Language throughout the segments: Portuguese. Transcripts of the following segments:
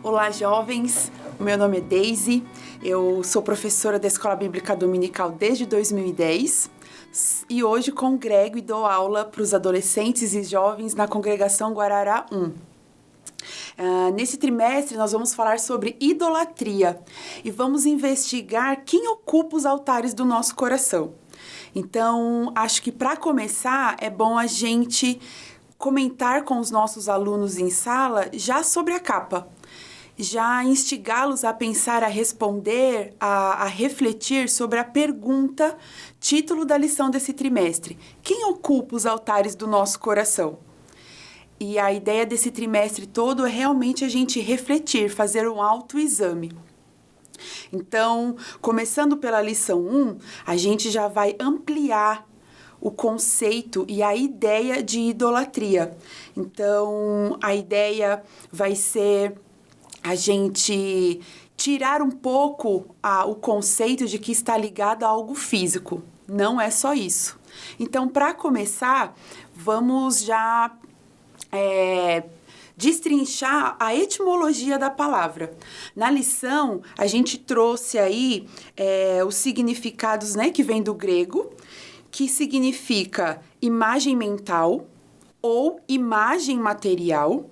Olá, jovens. O meu nome é Daisy. Eu sou professora da Escola Bíblica Dominical desde 2010 e hoje congrego e dou aula para os adolescentes e jovens na congregação Guarará 1. Nesse trimestre, nós vamos falar sobre idolatria e vamos investigar quem ocupa os altares do nosso coração. Então, acho que para começar, é bom a gente comentar com os nossos alunos em sala já sobre a capa. Já instigá-los a pensar, a responder, a refletir sobre a pergunta, título da lição desse trimestre. Quem ocupa os altares do nosso coração? E a ideia desse trimestre todo é realmente a gente refletir, fazer um autoexame. Então, começando pela lição 1, a gente já vai ampliar o conceito e a ideia de idolatria. Então, a ideia vai ser a gente tirar um pouco o conceito de que está ligado a algo físico. Não é só isso. Então, para começar, vamos já destrinchar a etimologia da palavra. Na lição, a gente trouxe aí os significados, que vem do grego, que significa imagem mental ou imagem material,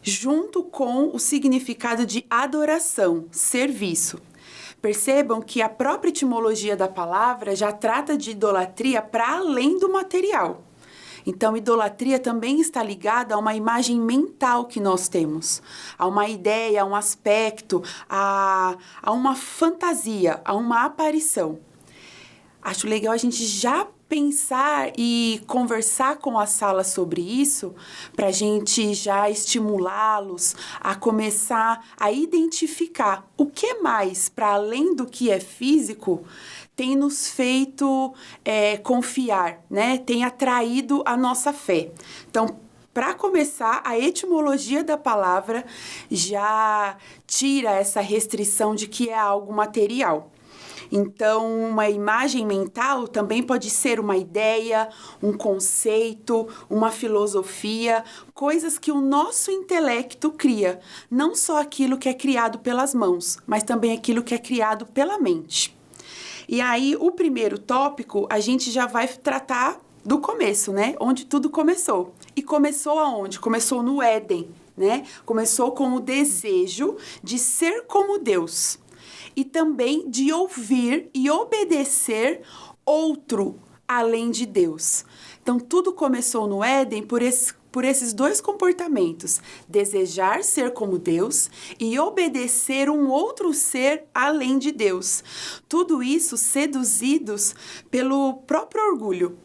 junto com o significado de adoração, serviço. Percebam que a própria etimologia da palavra já trata de idolatria para além do material. Então, idolatria também está ligada a uma imagem mental que nós temos, a uma ideia, a um aspecto, a uma fantasia, a uma aparição. Acho legal a gente já pensar e conversar com a sala sobre isso, para a gente já estimulá-los a começar a identificar o que mais, para além do que é físico, tem nos feito confiar, tem atraído a nossa fé. Então, para começar, a etimologia da palavra já tira essa restrição de que é algo material. Então, uma imagem mental também pode ser uma ideia, um conceito, uma filosofia, coisas que o nosso intelecto cria. Não só aquilo que é criado pelas mãos, mas também aquilo que é criado pela mente. E aí, o primeiro tópico, a gente já vai tratar do começo, Onde tudo começou. E começou aonde? Começou no Éden, Começou com o desejo de ser como Deus. E também de ouvir e obedecer outro além de Deus. Então, tudo começou no Éden por esses dois comportamentos: desejar ser como Deus e obedecer um outro ser além de Deus. Tudo isso seduzidos pelo próprio orgulho.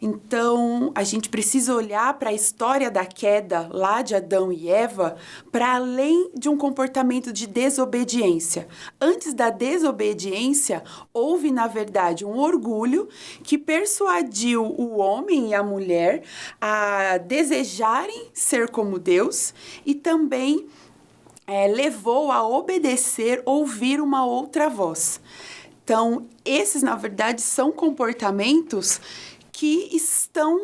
Então, a gente precisa olhar para a história da queda lá de Adão e Eva para além de um comportamento de desobediência. Antes da desobediência, houve, na verdade, um orgulho que persuadiu o homem e a mulher a desejarem ser como Deus e também levou a obedecer, ouvir uma outra voz. Então, esses, na verdade, são comportamentos que estão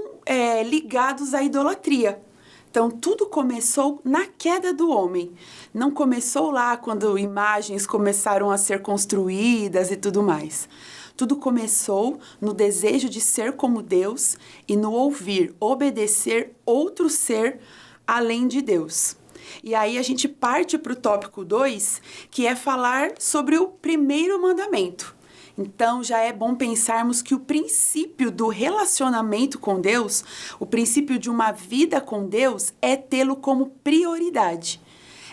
ligados à idolatria. Então, tudo começou na queda do homem. Não começou lá quando imagens começaram a ser construídas e tudo mais. Tudo começou no desejo de ser como Deus e no ouvir, obedecer outro ser além de Deus. E aí a gente parte para o tópico 2, que é falar sobre o primeiro mandamento. Então, já é bom pensarmos que o princípio do relacionamento com Deus, o princípio de uma vida com Deus, é tê-lo como prioridade.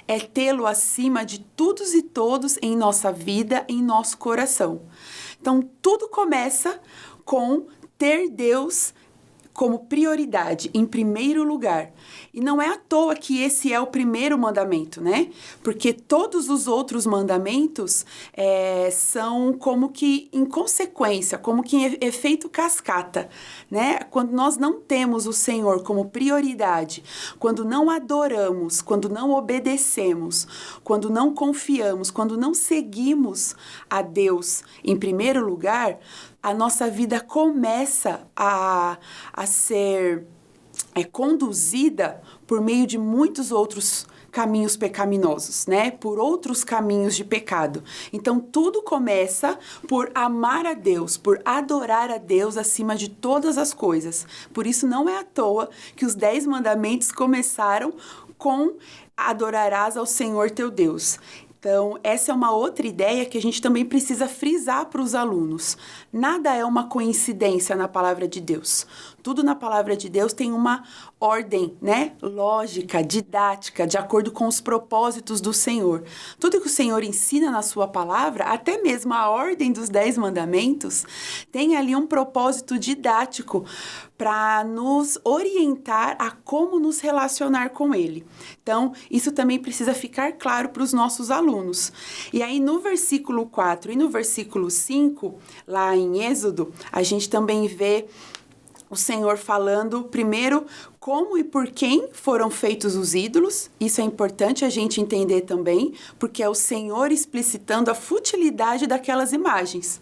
É tê-lo acima de todos e todos em nossa vida, em nosso coração. Então, tudo começa com ter Deus como prioridade, em primeiro lugar. E não é à toa que esse é o primeiro mandamento, Porque todos os outros mandamentos são como que em consequência, como que em efeito cascata, Quando nós não temos o Senhor como prioridade, quando não adoramos, quando não obedecemos, quando não confiamos, quando não seguimos a Deus em primeiro lugar, a nossa vida começa a ser é conduzida por meio de muitos outros caminhos pecaminosos, né? Por outros caminhos de pecado. Então, tudo começa por amar a Deus, por adorar a Deus acima de todas as coisas. Por isso, não é à toa que os 10 mandamentos começaram com adorarás ao Senhor teu Deus. Então, essa é uma outra ideia que a gente também precisa frisar para os alunos. Nada é uma coincidência na palavra de Deus. Tudo na palavra de Deus tem uma ordem, né? Lógica, didática, de acordo com os propósitos do Senhor. Tudo que o Senhor ensina na sua palavra, até mesmo a ordem dos 10 mandamentos, tem ali um propósito didático para nos orientar a como nos relacionar com Ele. Então, isso também precisa ficar claro para os nossos alunos. E aí, no versículo 4 e no versículo 5, lá em Êxodo, a gente também vê o Senhor falando, primeiro, como e por quem foram feitos os ídolos. Isso é importante a gente entender também, porque é o Senhor explicitando a futilidade daquelas imagens.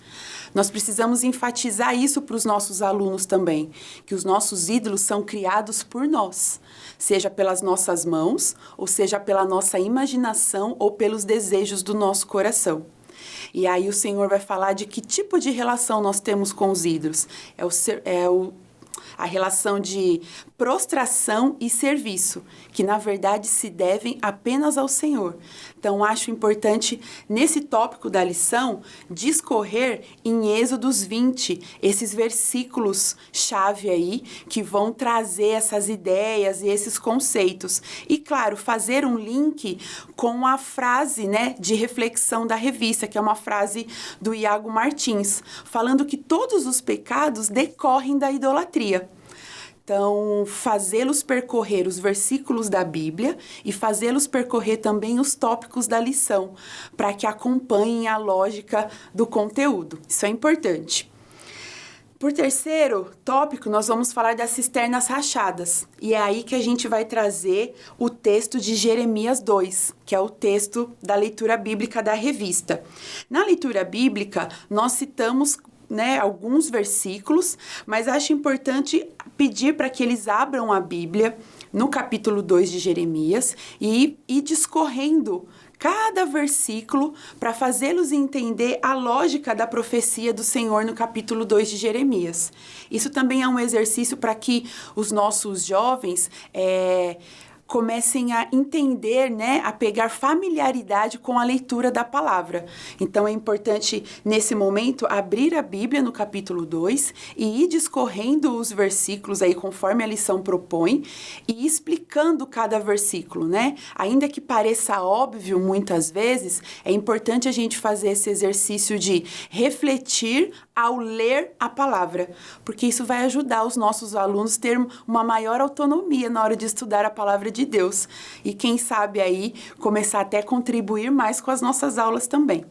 Nós precisamos enfatizar isso para os nossos alunos também, que os nossos ídolos são criados por nós, seja pelas nossas mãos, ou seja pela nossa imaginação ou pelos desejos do nosso coração. E aí o Senhor vai falar de que tipo de relação nós temos com os ídolos. A relação de prostração e serviço, que na verdade se devem apenas ao Senhor. Então, acho importante, nesse tópico da lição, discorrer em Êxodos 20, esses versículos-chave aí, que vão trazer essas ideias e esses conceitos. E, claro, fazer um link com a frase, né, de reflexão da revista, que é uma frase do Iago Martins, falando que todos os pecados decorrem da idolatria. Então, fazê-los percorrer os versículos da Bíblia e fazê-los percorrer também os tópicos da lição, para que acompanhem a lógica do conteúdo. Isso é importante. Por terceiro tópico, nós vamos falar das cisternas rachadas. E é aí que a gente vai trazer o texto de Jeremias 2, que é o texto da leitura bíblica da revista. Na leitura bíblica, nós citamos alguns versículos, mas acho importante pedir para que eles abram a Bíblia no capítulo 2 de Jeremias e ir discorrendo cada versículo para fazê-los entender a lógica da profecia do Senhor no capítulo 2 de Jeremias. Isso também é um exercício para que os nossos jovens comecem a entender, a pegar familiaridade com a leitura da palavra. Então, é importante, nesse momento, abrir a Bíblia no capítulo 2 e ir discorrendo os versículos aí conforme a lição propõe e explicando cada versículo, Ainda que pareça óbvio muitas vezes, é importante a gente fazer esse exercício de refletir ao ler a palavra, porque isso vai ajudar os nossos alunos a ter uma maior autonomia na hora de estudar a palavra de Deus. E quem sabe aí começar até a contribuir mais com as nossas aulas também.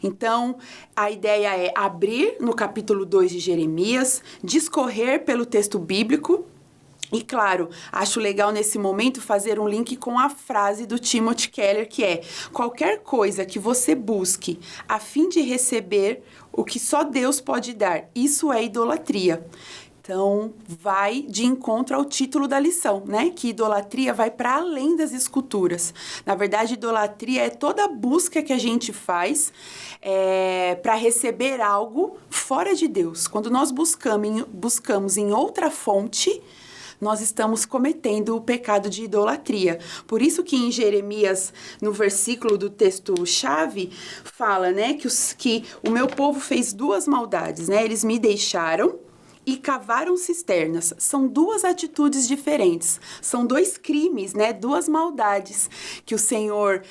Então, a ideia é abrir no capítulo 2 de Jeremias, discorrer pelo texto bíblico. E, claro, acho legal nesse momento fazer um link com a frase do Timothy Keller, que é: qualquer coisa que você busque a fim de receber o que só Deus pode dar, isso é idolatria. Então, vai de encontro ao título da lição, Que idolatria vai para além das esculturas. Na verdade, idolatria é toda a busca que a gente faz para receber algo fora de Deus. Quando nós buscamos em outra fonte, nós estamos cometendo o pecado de idolatria. Por isso que em Jeremias, no versículo do texto-chave, fala, que o meu povo fez 2 maldades, Eles me deixaram e cavaram cisternas. São 2 atitudes diferentes. São 2 crimes, 2 maldades que o Senhor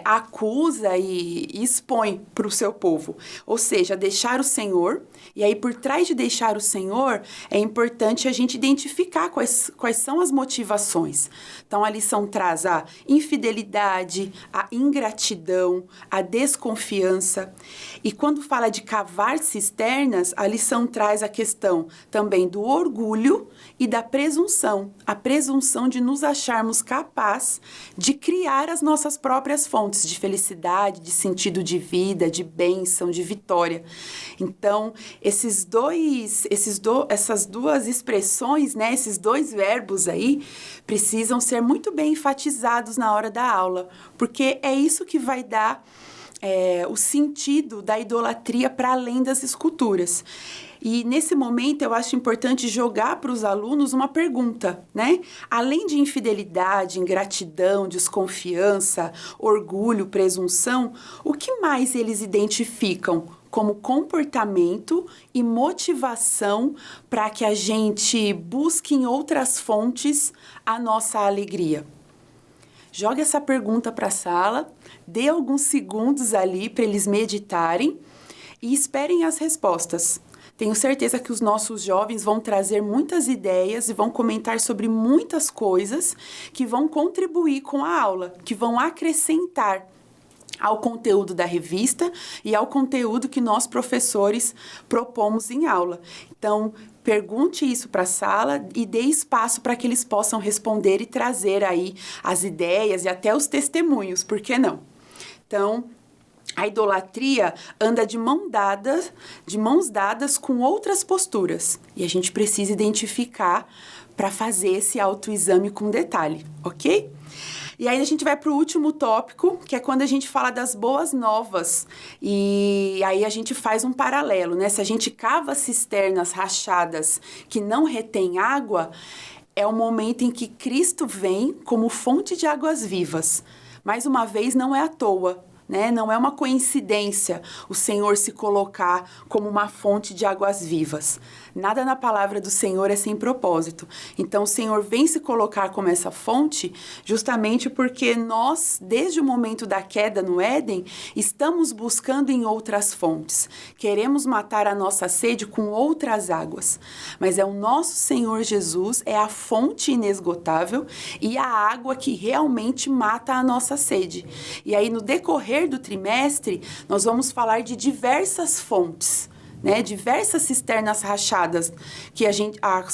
acusa e expõe para o seu povo. Ou seja, deixar o Senhor. E aí, por trás de deixar o Senhor, é importante a gente identificar quais são as motivações. Então, a lição traz a infidelidade, a ingratidão, a desconfiança. E quando fala de cavar cisternas, a lição traz a questão questão também do orgulho e da presunção. A presunção de nos acharmos capazes de criar as nossas próprias fontes de felicidade, de sentido de vida, de bênção, de vitória. Então, essas duas expressões, né, esses dois verbos aí, precisam ser muito bem enfatizados na hora da aula, porque é isso que vai dar o sentido da idolatria para além das esculturas. E nesse momento eu acho importante jogar para os alunos uma pergunta, né? Além de infidelidade, ingratidão, desconfiança, orgulho, presunção, o que mais eles identificam como comportamento e motivação para que a gente busque em outras fontes a nossa alegria? Jogue essa pergunta para a sala, dê alguns segundos ali para eles meditarem e esperem as respostas. Tenho certeza que os nossos jovens vão trazer muitas ideias e vão comentar sobre muitas coisas que vão contribuir com a aula, que vão acrescentar ao conteúdo da revista e ao conteúdo que nós, professores, propomos em aula. Então, pergunte isso para a sala e dê espaço para que eles possam responder e trazer aí as ideias e até os testemunhos, por que não? Então, a idolatria anda de mãos dadas com outras posturas. E a gente precisa identificar para fazer esse autoexame com detalhe, ok? E aí a gente vai para o último tópico, que é quando a gente fala das boas novas. E aí a gente faz um paralelo, né? Se a gente cava cisternas rachadas que não retêm água, é o momento em que Cristo vem como fonte de águas vivas. Mais uma vez, não é à toa, né? Não é uma coincidência o Senhor se colocar como uma fonte de águas vivas. Nada na palavra do Senhor é sem propósito. Então, o Senhor vem se colocar como essa fonte justamente porque nós, desde o momento da queda no Éden, estamos buscando em outras fontes. Queremos matar a nossa sede com outras águas. Mas é o nosso Senhor Jesus, é a fonte inesgotável e a água que realmente mata a nossa sede. E aí, no decorrer do trimestre, nós vamos falar de diversas fontes, né? Diversas cisternas rachadas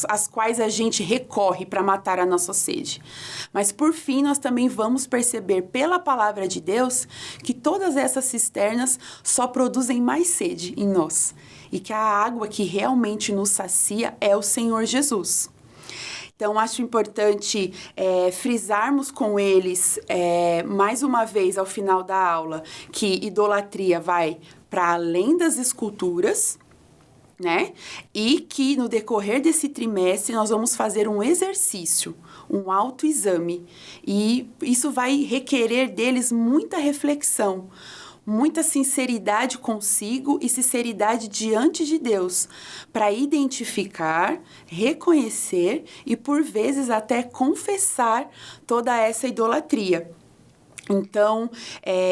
às quais a gente recorre para matar a nossa sede. Mas, por fim, nós também vamos perceber pela palavra de Deus que todas essas cisternas só produzem mais sede em nós e que a água que realmente nos sacia é o Senhor Jesus. Então, acho importante frisarmos com eles, mais uma vez, ao final da aula, que idolatria vai para além das esculturas, né? E que no decorrer desse trimestre nós vamos fazer um exercício, um autoexame. E isso vai requerer deles muita reflexão, muita sinceridade consigo e sinceridade diante de Deus, para identificar, reconhecer e, por vezes, até confessar toda essa idolatria. Então,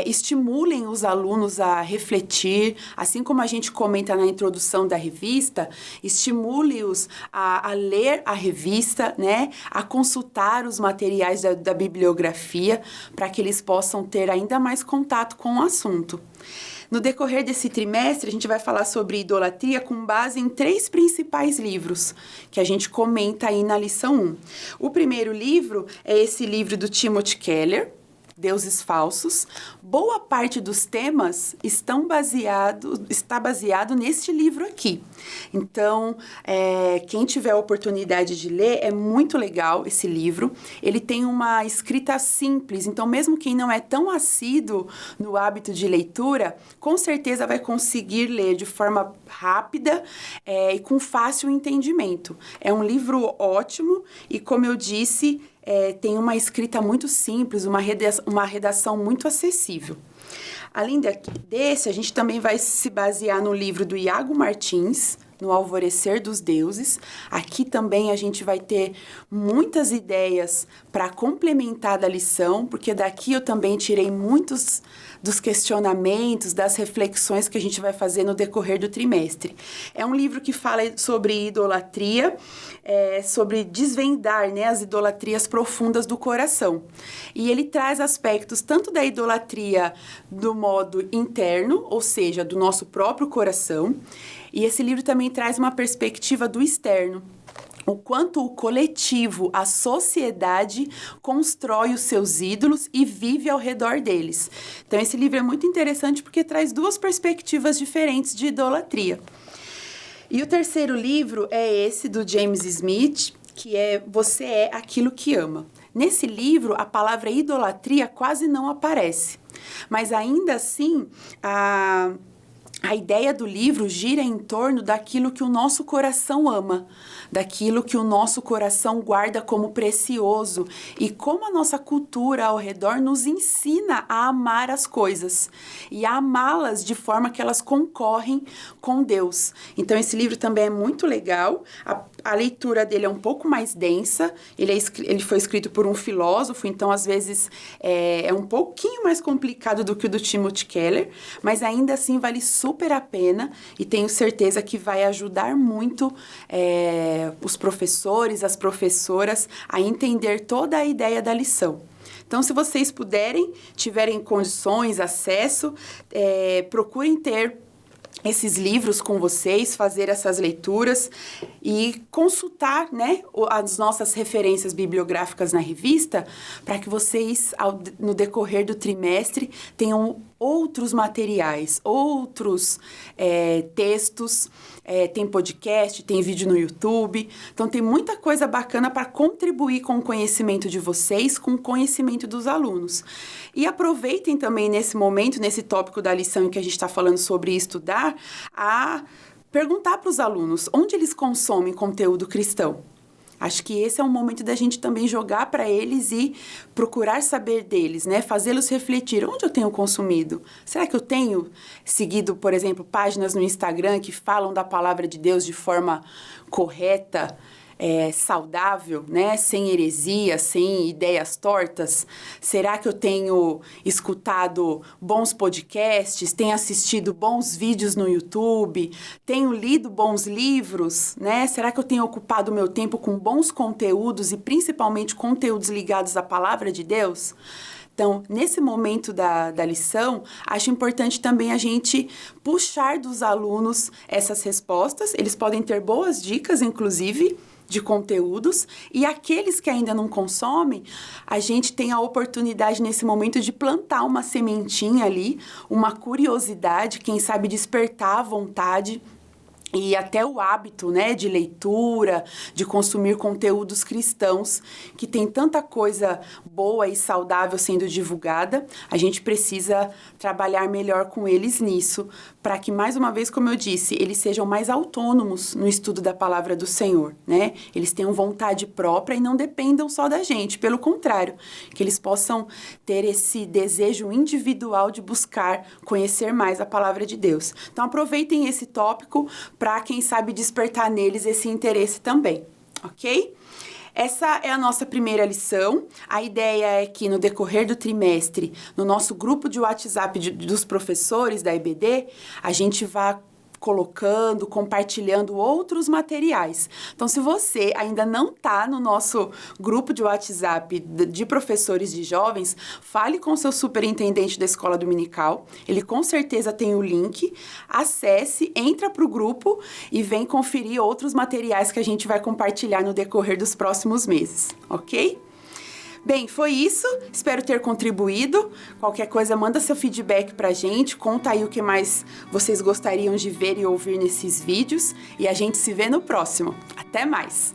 estimulem os alunos a refletir, assim como a gente comenta na introdução da revista, estimule-os a ler a revista, né, a consultar os materiais da bibliografia, para que eles possam ter ainda mais contato com o assunto. No decorrer desse trimestre, a gente vai falar sobre idolatria com base em 3 principais livros, que a gente comenta aí na lição 1. O primeiro livro é esse livro do Timothy Keller, Deuses Falsos. Boa parte dos temas está baseado neste livro aqui. Então, quem tiver a oportunidade de ler, é muito legal esse livro. Ele tem uma escrita simples, então mesmo quem não é tão assíduo no hábito de leitura, com certeza vai conseguir ler de forma rápida e com fácil entendimento. É um livro ótimo e, como eu disse, tem uma escrita muito simples, uma redação muito acessível. Além desse, a gente também vai se basear no livro do Iago Martins, No Alvorecer dos Deuses. Aqui também a gente vai ter muitas ideias para complementar da lição, porque daqui eu também tirei muitos dos questionamentos, das reflexões que a gente vai fazer no decorrer do trimestre. É um livro que fala sobre idolatria, sobre desvendar, né, as idolatrias profundas do coração. E ele traz aspectos tanto da idolatria do modo interno, ou seja, do nosso próprio coração. E esse livro também traz uma perspectiva do externo. O quanto o coletivo, a sociedade, constrói os seus ídolos e vive ao redor deles. Então, esse livro é muito interessante porque traz duas perspectivas diferentes de idolatria. E o terceiro livro é esse, do James Smith, que é Você é Aquilo que Ama. Nesse livro, a palavra idolatria quase não aparece. Mas, ainda assim, a ideia do livro gira em torno daquilo que o nosso coração ama, daquilo que o nosso coração guarda como precioso e como a nossa cultura ao redor nos ensina a amar as coisas e a amá-las de forma que elas concorrem com Deus. Então, esse livro também é muito legal. A leitura dele é um pouco mais densa, ele foi escrito por um filósofo, então, às vezes, é um pouquinho mais complicado do que o do Timothy Keller, mas ainda assim vale super a pena e tenho certeza que vai ajudar muito os professores, as professoras a entender toda a ideia da lição. Então, se vocês puderem, tiverem condições, acesso, procurem ter esses livros com vocês, fazer essas leituras e consultar, né, as nossas referências bibliográficas na revista, para que vocês, no decorrer do trimestre, tenham outros materiais, outros textos, tem podcast, tem vídeo no YouTube. Então, tem muita coisa bacana para contribuir com o conhecimento de vocês, com o conhecimento dos alunos. E aproveitem também nesse momento, nesse tópico da lição em que a gente está falando sobre estudar, a perguntar para os alunos onde eles consomem conteúdo cristão. Acho que esse é um momento da gente também jogar para eles e procurar saber deles, né? Fazê-los refletir. Onde eu tenho consumido? Será que eu tenho seguido, por exemplo, páginas no Instagram que falam da palavra de Deus de forma correta, saudável, né? Sem heresia, sem ideias tortas? Será que eu tenho escutado bons podcasts? Tenho assistido bons vídeos no YouTube? Tenho lido bons livros, né? Será que eu tenho ocupado o meu tempo com bons conteúdos e principalmente conteúdos ligados à palavra de Deus? Então, nesse momento da lição, acho importante também a gente puxar dos alunos essas respostas. Eles podem ter boas dicas, inclusive, de conteúdos, e aqueles que ainda não consomem, a gente tem a oportunidade nesse momento de plantar uma sementinha ali, uma curiosidade, quem sabe despertar a vontade e até o hábito, né, de leitura, de consumir conteúdos cristãos, que tem tanta coisa boa e saudável sendo divulgada. A gente precisa trabalhar melhor com eles nisso, para que, mais uma vez, como eu disse, eles sejam mais autônomos no estudo da palavra do Senhor, né? Eles tenham vontade própria e não dependam só da gente, pelo contrário, que eles possam ter esse desejo individual de buscar conhecer mais a palavra de Deus. Então, aproveitem esse tópico para, quem sabe, despertar neles esse interesse também, ok? Essa é a nossa primeira lição. A ideia é que, no decorrer do trimestre, no nosso grupo de WhatsApp dos professores da EBD, a gente vá colocando, compartilhando outros materiais. Então, se você ainda não está no nosso grupo de WhatsApp de professores de jovens, fale com o seu superintendente da escola dominical. Ele com certeza tem o link. Acesse, entra para o grupo e vem conferir outros materiais que a gente vai compartilhar no decorrer dos próximos meses, ok? Bem, foi isso. Espero ter contribuído. Qualquer coisa, manda seu feedback pra gente. Conta aí o que mais vocês gostariam de ver e ouvir nesses vídeos. E a gente se vê no próximo. Até mais!